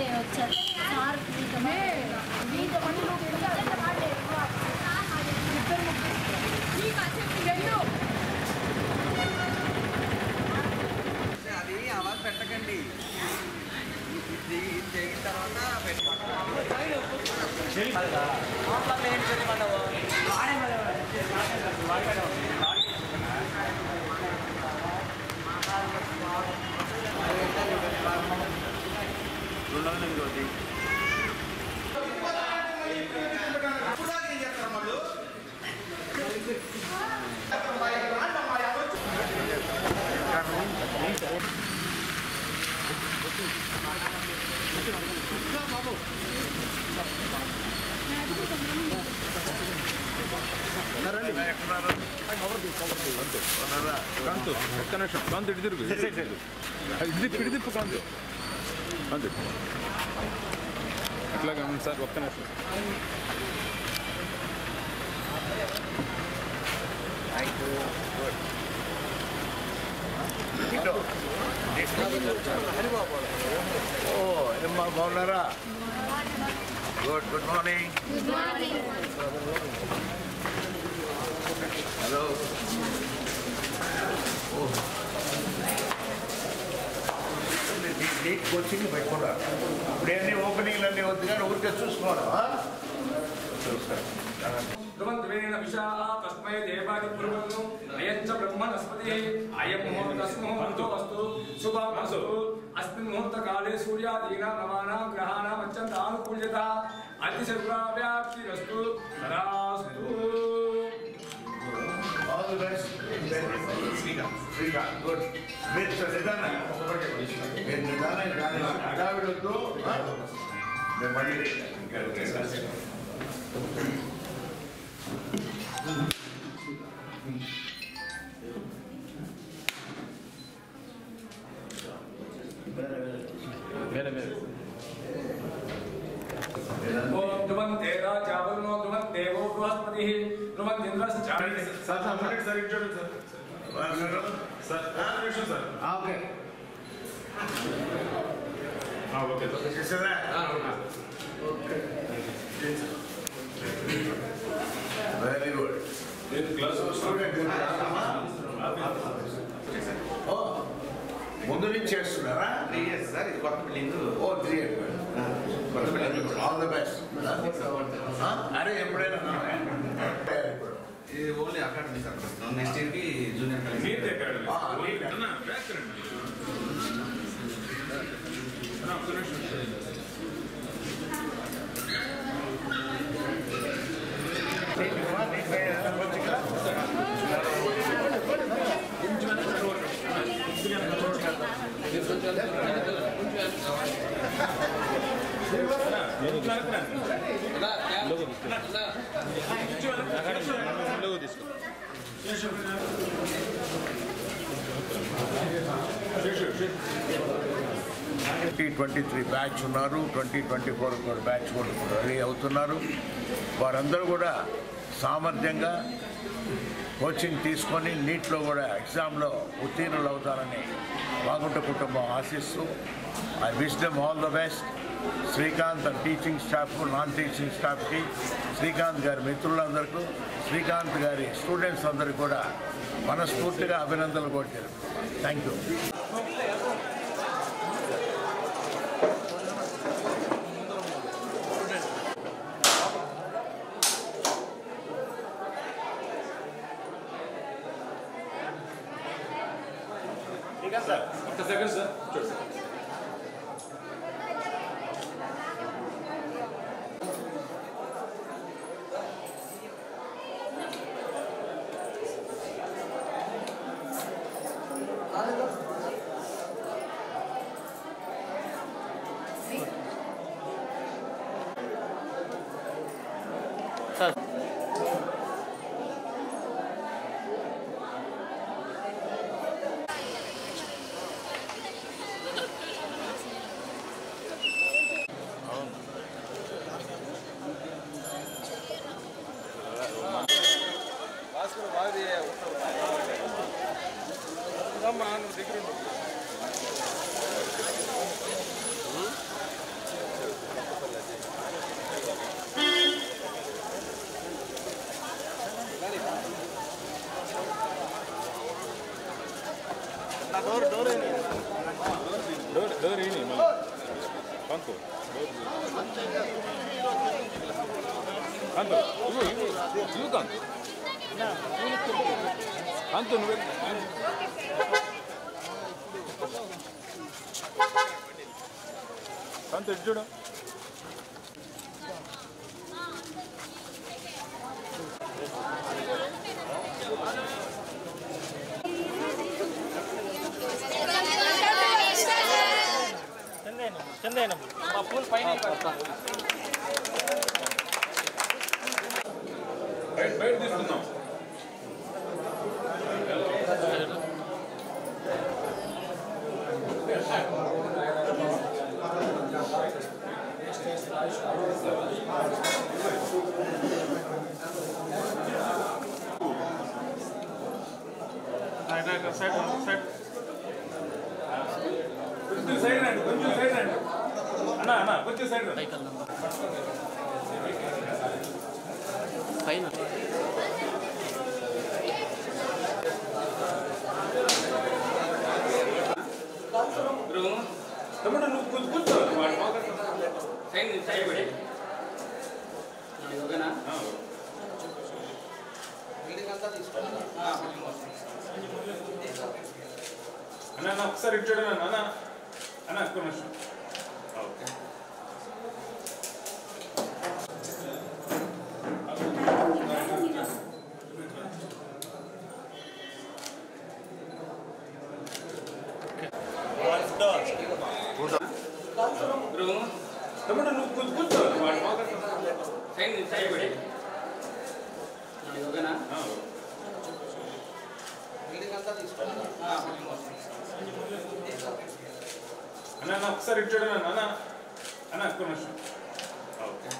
పొద్దున్నే వచ్చారు సార్ అది అవాజ్ పెట్టకండి ఇది చేయిన తర్వాత ఒక్క నిమిషం కాంతి ఇటు తిరుగు ఇటు తిప్పు కాంతి కాంతి అట్లాగా సార్ ఒక్క నిమిషం ఏమ్మా బాగున్నారా good morning hello NEET coaching పెట్టుకున్నారు ఇప్పుడు అన్ని ఓపెనింగ్లు అన్నీ వద్దు కానీ ఊరికే చూసుకోవడం ధ్రువంధ్రువేణ విశాః తస్మై దేవాది పురుషం అయంచ బ్రహ్మణస్పతి అయం ముహూర్తస్ముహూర్తో అస్తు శుభమస్తు అస్మిన్ ముహూర్తకాలే సూర్యాదీనాం నవానాం గ్రహాణాం అత్యంతానుకూల్యత అతిశర్వావ్యాప్తిరస్తు తదాస్తు. All the best Srikanth good మీరు నిదానం కానీ హడావిడొద్దు మేము మళ్ళీ ఓం ధ్రువంతే రాజావరుణో ధ్రువందేవో బృహస్పతిః ధ్రువంతింద్రశ్చారిణి. సార్ సార్ ఇటు చూడండి సార్ సార్ ఓకే ఓకే చేసేదా వెరీ గుడ్ ముందు నుంచి చేస్తున్నారా 3 years సార్ ఇది కొత్త బిల్డింగ్ ఓ 3 years కొత్త బిల్డింగ్ ఆల్ ది బెస్ట్ అరే ఎప్పుడైనా ఇది only academy sir next year కి జూనియర్ మీరు కాలేజ్ ఎక్కడ బ్యాక్ రండి ఒక్క నిమిషం లోగో తీసుకో 2023 బ్యాచ్ ఉన్నారు 2024 బ్యాచ్ కూడా రెడీ అవుతున్నారు వారందరూ కూడా సామర్థ్యంగా కోచింగ్ తీసుకొని నీట్లో కూడా ఎగ్జామ్లో ఉత్తీర్ణులు అవుతారని వాగుంట కుటుంబం ఆశిస్తూ I wish them all the best Srikanth teaching staff non teaching స్టాఫ్కి శ్రీకాంత్ గారి మిత్రులందరికీ శ్రీకాంత్ గారి స్టూడెంట్స్ అందరికీ కూడా మనస్ఫూర్తిగా అభినందనలు కూడా తెలుపుతున్నాను. Thank you. సార్ ఒక్క సెకండ్ సార్ చూడండి డోర్ ఏని కాంతో ఇవ్వు కాంతో నువ్వు కాంతో ఇటు చూడు చందేనా మా పూల్ పైన బయట తీసుకుందాం సైడ్ కొంచెం సైడ్ రండి అన్న కొంచెం సైడ్ రండి పైన తమ్ముడు నువ్వు కూర్చో సైడ్ పడే ఓకేనా అన్న ఒకసారి ఇటు చూడండి అన్న ఒక్క నిమిషం ఓకే తమ్ముడు నువ్వు కూర్చో సైడ్ పడే ఓకేనా అన్న ఒకసారి ఇటు చూడండి అన్న ఒక్క నిమిషం ఓకే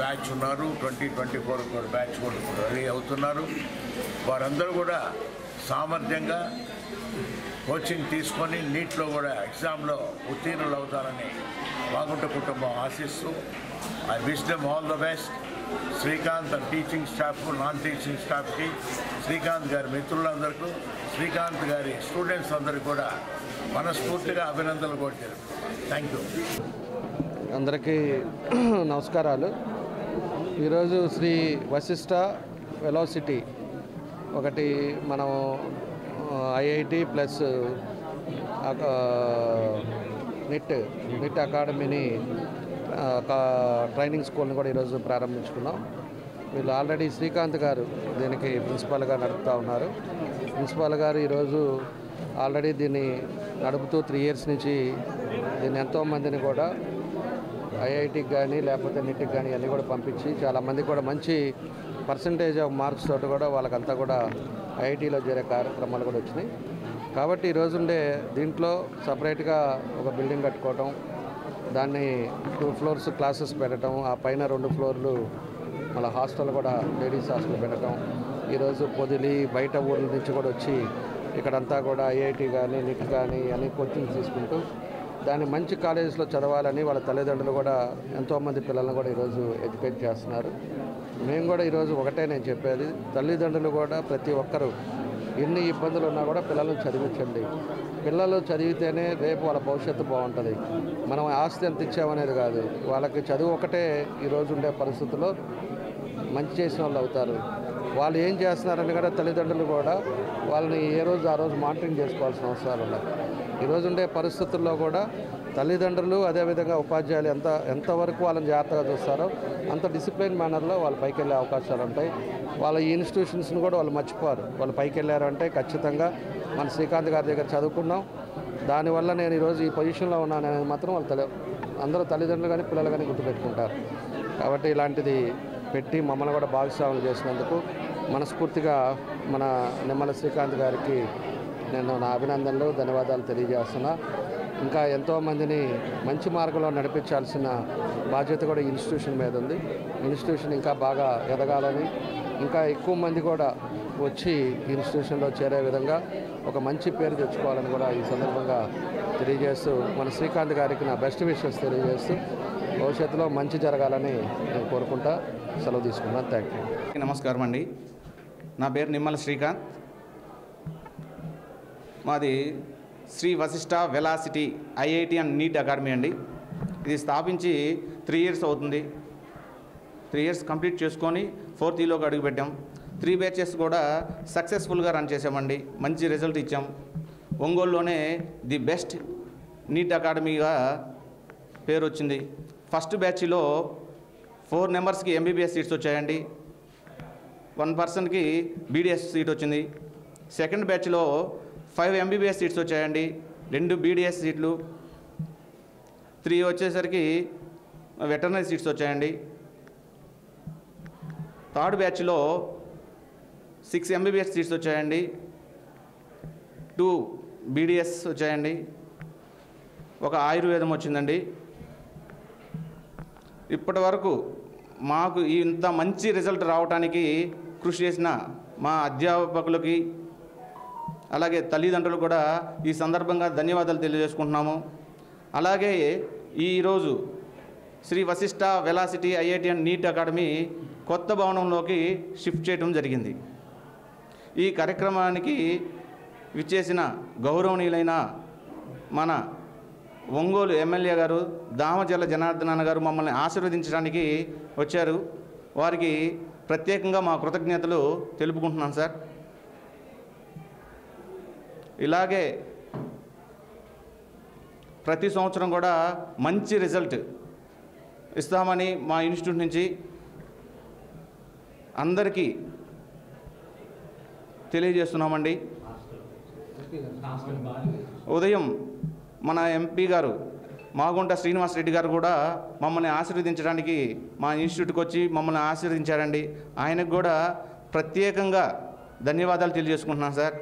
బ్యాచ్ ఉన్నారు. 2024 బ్యాచ్ కూడా రెడీ అవుతున్నారు. వారందరూ కూడా సామర్థ్యంగా కోచింగ్ తీసుకొని నీట్లో కూడా ఎగ్జామ్లో ఉత్తీర్ణులు అవుతారని వాగుంట కుటుంబం ఆశిస్తూ I wish them all the best. Srikanth teaching staff, non teaching స్టాఫ్కి, శ్రీకాంత్ గారి మిత్రులందరికీ, శ్రీకాంత్ గారి స్టూడెంట్స్ అందరికీ కూడా మనస్ఫూర్తిగా అభినందనలు కొట్టారు. Thank you. అందరికీ నమస్కారాలు. ఈరోజు శ్రీ వశిష్ట వెలాసిటీ ఒకటి మనం ఐఐటి ప్లస్ నిట్ అకాడమీని ట్రైనింగ్ స్కూల్ని కూడా ఈరోజు ప్రారంభించుకున్నాం. వీళ్ళు ఆల్రెడీ శ్రీకాంత్ గారు దీనికి ప్రిన్సిపాల్గా నడుపుతూ ఉన్నారు. ప్రిన్సిపాల్ గారు ఈరోజు ఆల్రెడీ దీన్ని నడుపుతూ 3 years నుంచి దీన్ని ఎంతోమందిని కూడా ఐఐటికి కానీ లేకపోతే నిట్కి కానీ అన్నీ కూడా పంపించి చాలామంది కూడా మంచి పర్సంటేజ్ ఆఫ్ మార్క్స్ తోటి కూడా వాళ్ళకంతా కూడా ఐఐటీలో చేరే కార్యక్రమాలు కూడా వచ్చినాయి. కాబట్టి ఈరోజు ఉండే దీంట్లో సపరేట్గా ఒక బిల్డింగ్ కట్టుకోవటం, దాన్ని 2 floors క్లాసెస్ పెట్టడం, ఆ పైన 2 floors మళ్ళీ హాస్టల్ కూడా లేడీస్ హాస్టల్ పెట్టడం, ఈరోజు పొదిలి బయట ఊర్ల నుంచి కూడా వచ్చి ఇక్కడంతా కూడా ఐఐటి కానీ నిట్ కానీ అన్ని కోచింగ్ తీసుకుంటూ దాన్ని మంచి కాలేజెస్లో చదవాలని వాళ్ళ తల్లిదండ్రులు కూడా ఎంతోమంది పిల్లలను కూడా ఈరోజు ఎడ్యుకేట్ చేస్తున్నారు. మేము కూడా ఈరోజు ఒకటే నేను చెప్పేది, తల్లిదండ్రులు కూడా ప్రతి ఒక్కరూ ఎన్ని ఇబ్బందులు ఉన్నా కూడా పిల్లలను చదివించండి. పిల్లలు చదివితేనే రేపు వాళ్ళ భవిష్యత్తు బాగుంటుంది. మనం ఆస్తి ఎంత ఇచ్చామనేది కాదు, వాళ్ళకి చదువు ఒకటే ఈరోజు ఉండే పరిస్థితుల్లో మంచి చేసిన వాళ్ళు అవుతారు. వాళ్ళు ఏం చేస్తున్నారని కూడా తల్లిదండ్రులు కూడా వాళ్ళని ఏ రోజు ఆ రోజు మానిటరింగ్ చేసుకోవాల్సిన అవసరాలు ఉన్నాయి. ఈరోజు ఉండే పరిస్థితుల్లో కూడా తల్లిదండ్రులు అదేవిధంగా ఉపాధ్యాయులు ఎంతవరకు వాళ్ళని జాగ్రత్తగా చూస్తారో అంత డిసిప్లిన్ మేనర్లో వాళ్ళు పైకి వెళ్ళే అవకాశాలు ఉంటాయి. వాళ్ళ ఈ ఇన్స్టిట్యూషన్స్ని కూడా వాళ్ళు మర్చిపోరు. వాళ్ళు పైకి వెళ్ళారంటే ఖచ్చితంగా మన శ్రీకాంత్ గారి దగ్గర చదువుకున్నాం, దానివల్ల నేను ఈరోజు ఈ పొజిషన్లో ఉన్నాను అనేది మాత్రం వాళ్ళు అందరూ తల్లిదండ్రులు కానీ పిల్లలు కానీ గుర్తుపెట్టుకుంటారు. కాబట్టి ఇలాంటిది పెట్టి మమ్మల్ని కూడా భాగస్వాములు చేసినందుకు మనస్ఫూర్తిగా మన నిమ్మల శ్రీకాంత్ గారికి నేను నా అభినందనలు, ధన్యవాదాలు తెలియజేస్తున్నా. ఇంకా ఎంతోమందిని మంచి మార్గంలో నడిపించాల్సిన బాధ్యత కూడా ఇన్స్టిట్యూషన్ మీద ఉంది. ఇన్స్టిట్యూషన్ ఇంకా బాగా ఎదగాలని, ఇంకా ఎక్కువ మంది కూడా వచ్చి ఇన్స్టిట్యూషన్లో చేరే విధంగా ఒక మంచి పేరు తెచ్చుకోవాలని కూడా ఈ సందర్భంగా తెలియజేస్తూ మన శ్రీకాంత్ గారికి నా బెస్ట్ విషెస్ తెలియజేస్తూ భవిష్యత్తులో మంచి జరగాలని నేను కోరుకుంటా సెలవు తీసుకున్నాను. Thank you. నమస్కారం అండి. నా పేరు నిమ్మల శ్రీకాంత్. మాది Sri Vashishta velocity IIT and NEET academy అండి. ఇది స్థాపించి 3 years అవుతుంది. 3 years కంప్లీట్ చేసుకొని 4th yearలోకి అడుగుపెట్టాం. 3 batches కూడా సక్సెస్ఫుల్గా రన్ చేసామండి. మంచి రిజల్ట్ ఇచ్చాం. ఒంగోలులోనే ది బెస్ట్ నీట్ అకాడమీగా పేరు వచ్చింది. ఫస్ట్ బ్యాచ్లో 4 members-కి MBBS సీట్స్ వచ్చాయండి. 1 personకి BDS సీట్ వచ్చింది. సెకండ్ బ్యాచ్లో 5 MBBS సీట్స్ వచ్చాయండి, 2 BDS సీట్లు, 3 వచ్చేసరికి వెటర్నరీ సీట్స్ వచ్చాయండి. థర్డ్ బ్యాచ్లో 6 MBBS సీట్స్ వచ్చాయండి, 2 BDS వచ్చాయండి, ఒక ఆయుర్వేదం వచ్చిందండి. ఇప్పటి వరకు మాకు ఇంత మంచి రిజల్ట్ రావడానికి కృషి చేసిన మా అధ్యాపకులకి అలాగే తల్లిదండ్రులు కూడా ఈ సందర్భంగా ధన్యవాదాలు తెలియజేసుకుంటున్నాము. అలాగే ఈరోజు Sri Vashishta velocity IIT and NEET academy కొత్త భవనంలోకి షిఫ్ట్ చేయడం జరిగింది. ఈ కార్యక్రమానికి విచ్చేసిన గౌరవనీయులైన మన ఒంగోలు ఎమ్మెల్యే గారు దామచర్ల జనార్దన గారు మమ్మల్ని ఆశీర్వదించడానికి వచ్చారు. వారికి ప్రత్యేకంగా మా కృతజ్ఞతలు తెలుపుకుంటున్నాను సార్. ఇలాగే ప్రతి సంవత్సరం కూడా మంచి రిజల్ట్ ఇస్తామని మా ఇన్స్టిట్యూట్ నుంచి అందరికీ తెలియజేస్తున్నామండి. ఉదయం మన ఎంపీ గారు మాగుంట శ్రీనివాస్ రెడ్డి గారు కూడా మమ్మల్ని ఆశీర్వదించడానికి మా ఇన్స్టిట్యూట్కి వచ్చి మమ్మల్ని ఆశీర్వదించారండి. ఆయనకు కూడా ప్రత్యేకంగా ధన్యవాదాలు తెలియజేసుకుంటున్నాను సార్.